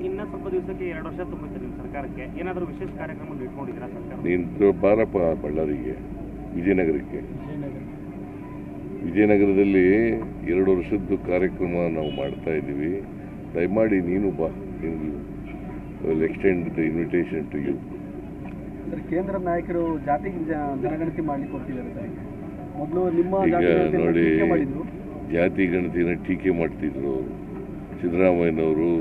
ಇನ್ನ ಸ್ವಲ್ಪ ದಿವಸಕ್ಕೆ 2 ವರ್ಷ ತುಂಬುತ್ತೆ ನಿಮ್ಮ ಸರ್ಕಾರಕ್ಕೆ ಏನಾದರೂ ವಿಶೇಷ ಕಾರ್ಯಕ್ರಮ ಇಟ್ಕೊಂಡಿದ್ದೀರಾ ಸರ್ಕಾರ? ನೀನು ಬಾರಪ್ಪ ಬಳ್ಳಾರಿಗೆ, ವಿಜಯನಗರಕ್ಕೆ. ವಿಜಯನಗರದಲ್ಲಿ 2 ವರ್ಷದ್ದು ಕಾರ್ಯಕ್ರಮ ನಾವು ಮಾಡ್ತಾ ಇದ್ದೀವಿ. ದಯಮಾಡಿ ನೀನು ಬಾ, will extend the invitation to you. Sir, ಕೇಂದ್ರ ನಾಯಕರು ಜಾತಿ ಜನಗಣತಿ ಮಾಡ್ಲಿಕ್ಕೆ ಕೊಡ್ತಿದ್ದಾರೆ ಸರ್. ಮೊದಲು ನಿಮ್ಮ ಈಗ ನೋಡಿ, ಜಾತಿ ಗಣತಿನ ಟೀಕೆ ಮಾಡ್ತಿದ್ರು ಅವರು. ಸಿದ್ದರಾಮಯ್ಯನವರು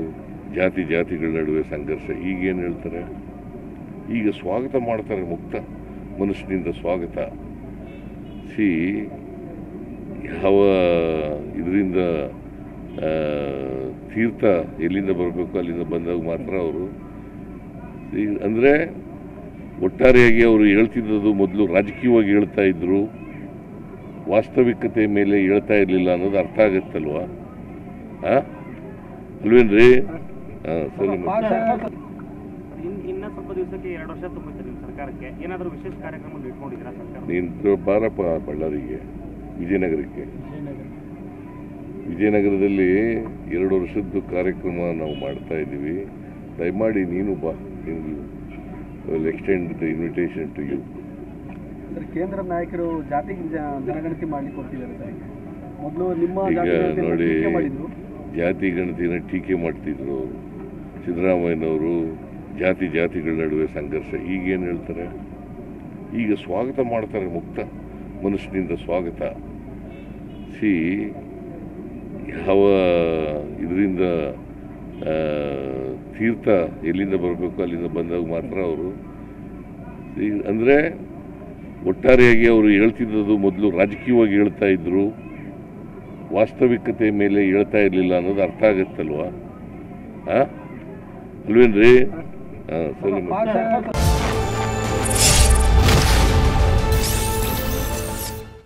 ಜಾತಿಗಳ ನಡುವೆ ಸಂಘರ್ಷ. ಈಗೇನು ಹೇಳ್ತಾರೆ? ಈಗ ಸ್ವಾಗತ ಮಾಡ್ತಾರೆ, ಮುಕ್ತ ಮನಸ್ಸಿನಿಂದ ಸ್ವಾಗತ. ಯಾವ ಇದರಿಂದ ತೀರ್ಥ ಎಲ್ಲಿಂದ ಬರಬೇಕು ಅಲ್ಲಿಂದ ಬಂದಾಗ ಮಾತ್ರ ಅವರು. ಅಂದರೆ ಒಟ್ಟಾರೆಯಾಗಿ ಅವರು ಹೇಳ್ತಿದ್ದದು ಮೊದಲು ರಾಜಕೀಯವಾಗಿ ಹೇಳ್ತಾ ಇದ್ರು, ವಾಸ್ತವಿಕತೆ ಮೇಲೆ ಹೇಳ್ತಾ ಇರಲಿಲ್ಲ ಅನ್ನೋದು ಅರ್ಥ ಆಗತ್ತಲ್ವಾ? ಅಲ್ವೇನ್ರಿ? ಸರಿ. ಇನ್ನ ಸ್ವಲ್ಪ ದಿವಸಕ್ಕೆ 2 ವರ್ಷ ತುಂಬುತ್ತೆ ನಿಮ್ಮ ಸರ್ಕಾರಕ್ಕೆ ಏನಾದರೂ ವಿಶೇಷ ಕಾರ್ಯಕ್ರಮ ಇಟ್ಕೊಂಡಿದ್ದೀರಾ ಸರ್ಕಾರ? ನೀನು ಬಾರಪ್ಪ ಬಳ್ಳಾರಿಗೆ, ವಿಜಯನಗರಕ್ಕೆ. ವಿಜಯನಗರದಲ್ಲಿ 2 ವರ್ಷದ್ದು ಕಾರ್ಯಕ್ರಮ ನಾವು ಮಾಡ್ತಾ ಇದ್ದೀವಿ. ದಯಮಾಡಿ ನೀನು ಬಾ, will extend the invitation to you. Sir, ಕೇಂದ್ರ ನಾಯಕರು ಜಾತಿ ಜನಗಣತಿ ಮಾಡ್ಲಿಕ್ಕೆ ಕೊಡ್ತಿದ್ದಾರೆ ಸರ್. ಮೊದಲು ನಿಮ್ಮ ಈಗ ನೋಡಿ, ಜಾತಿ ಗಣತಿನ ಟೀಕೆ ಮಾಡ್ತಿದ್ರು ಅವರು. ಸಿದ್ದರಾಮಯ್ಯನವರು ಜಾತಿಗಳ ನಡುವೆ ಸಂಘರ್ಷ. ಈಗೇನು ಹೇಳ್ತಾರೆ? ಈಗ ಸ್ವಾಗತ ಮಾಡ್ತಾರೆ, ಮುಕ್ತ ಮನಸ್ಸಿನಿಂದ ಸ್ವಾಗತ. ಯಾವ ಇದರಿಂದ ತೀರ್ಥ ಎಲ್ಲಿಂದ ಬರಬೇಕು ಅಲ್ಲಿಂದ ಬಂದಾಗ ಮಾತ್ರ ಅವರು. ಅಂದರೆ ಒಟ್ಟಾರೆಯಾಗಿ ಅವರು ಹೇಳ್ತಿದ್ದದು ಮೊದಲು ರಾಜಕೀಯವಾಗಿ ಹೇಳ್ತಾ ಇದ್ರು, ವಾಸ್ತವಿಕತೆ ಮೇಲೆ ಹೇಳ್ತಾ ಇರಲಿಲ್ಲ ಅನ್ನೋದು ಅರ್ಥ ಆಗತ್ತಲ್ವಾ? ಅಲ್ವೇನ್ರಿ? ಸರಿ.